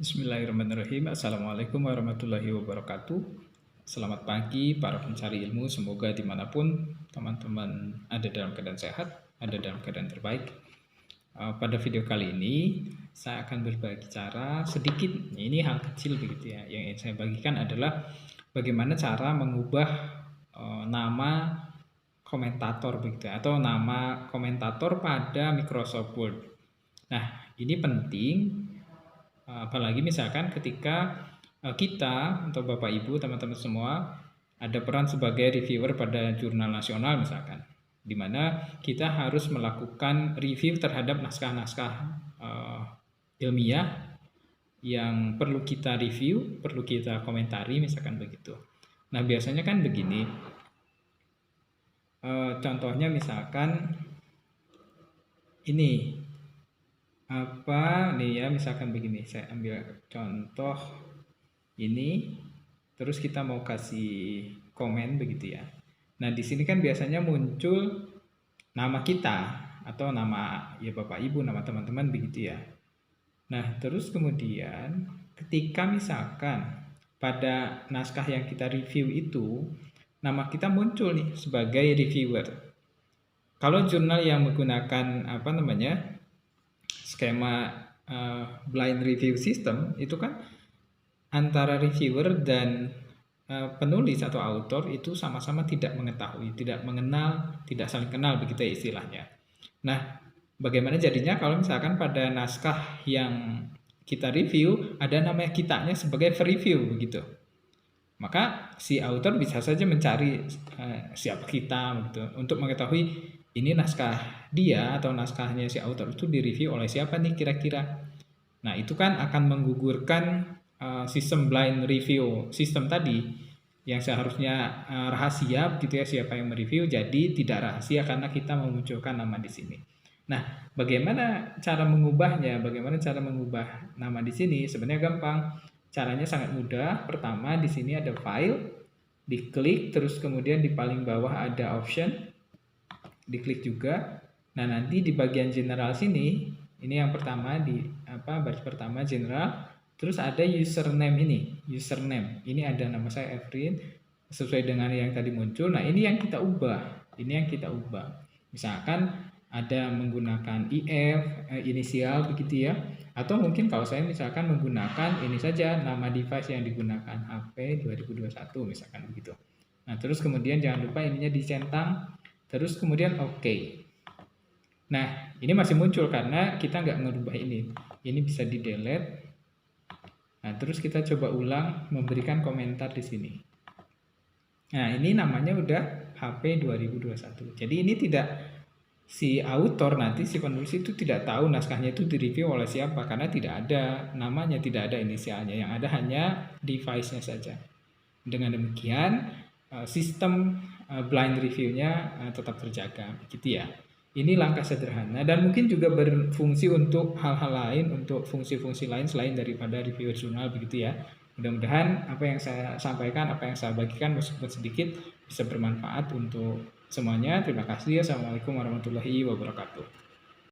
Bismillahirrahmanirrahim. Assalamualaikum warahmatullahi wabarakatuh. Selamat pagi para pencari ilmu. Semoga dimanapun teman-teman ada dalam keadaan sehat, ada dalam keadaan terbaik. Pada video kali ini saya akan berbagi cara sedikit. Ini hal kecil begitu ya. Yang ingin saya bagikan adalah bagaimana cara mengubah nama komentator begitu ya, atau nama komentator pada Microsoft Word. Nah, ini penting. Apalagi misalkan ketika kita atau Bapak Ibu teman-teman semua ada peran sebagai reviewer pada jurnal nasional misalkan, di mana kita harus melakukan review terhadap naskah-naskah ilmiah yang perlu kita review, perlu kita komentari misalkan begitu. Nah, biasanya kan begini, contohnya misalkan ini apa nih ya, misalkan begini, saya ambil contoh ini, terus kita mau kasih komen begitu ya. Nah, di sini kan biasanya muncul nama kita atau nama ya Bapak Ibu, nama teman-teman begitu ya. Nah, terus kemudian ketika misalkan pada naskah yang kita review itu nama kita muncul nih sebagai reviewer. Kalau jurnal yang menggunakan skema blind review system itu kan antara reviewer dan penulis atau author itu sama-sama tidak mengetahui, tidak mengenal, tidak saling kenal begitu ya istilahnya. Nah, bagaimana jadinya kalau misalkan pada naskah yang kita review ada nama kitanya sebagai review begitu. Maka si author bisa saja mencari siapa kita begitu untuk mengetahui ini naskah dia atau naskahnya si author itu direview oleh siapa nih kira-kira. Nah, itu kan akan menggugurkan sistem blind review sistem tadi yang seharusnya rahasia begitu ya siapa yang mereview, jadi tidak rahasia karena kita memunculkan nama di sini. Nah, bagaimana cara mengubahnya? Bagaimana cara mengubah nama di sini? Sebenarnya gampang. Caranya sangat mudah. Pertama, di sini ada file, diklik, terus kemudian di paling bawah ada option, diklik juga. Nah, nanti di bagian general sini, ini yang pertama di baris pertama general, terus ada username ini, username. Ini ada nama saya Efrin sesuai dengan yang tadi muncul. Nah, ini yang kita ubah. Ini yang kita ubah. Misalkan ada menggunakan IF, inisial begitu ya. Atau mungkin kalau saya misalkan menggunakan ini saja nama device yang digunakan HP 2021 misalkan begitu. Nah, terus kemudian jangan lupa ininya dicentang, terus kemudian oke. Nah, ini masih muncul karena kita nggak ngerubah ini. Ini bisa di delete. Nah, terus kita coba ulang memberikan komentar di sini. Nah, ini namanya udah HP 2021. Jadi ini tidak, si author nanti si penulis itu tidak tahu naskahnya itu direview oleh siapa karena tidak ada namanya, tidak ada inisialnya, yang ada hanya device-nya saja. Dengan demikian sistem blind review-nya tetap terjaga gitu ya. Ini langkah sederhana dan mungkin juga berfungsi untuk hal-hal lain, untuk fungsi-fungsi lain selain daripada review jurnal begitu ya. Mudah-mudahan apa yang saya sampaikan, apa yang saya bagikan meskipun sedikit bisa bermanfaat untuk semuanya. Terima kasih. Assalamualaikum warahmatullahi wabarakatuh.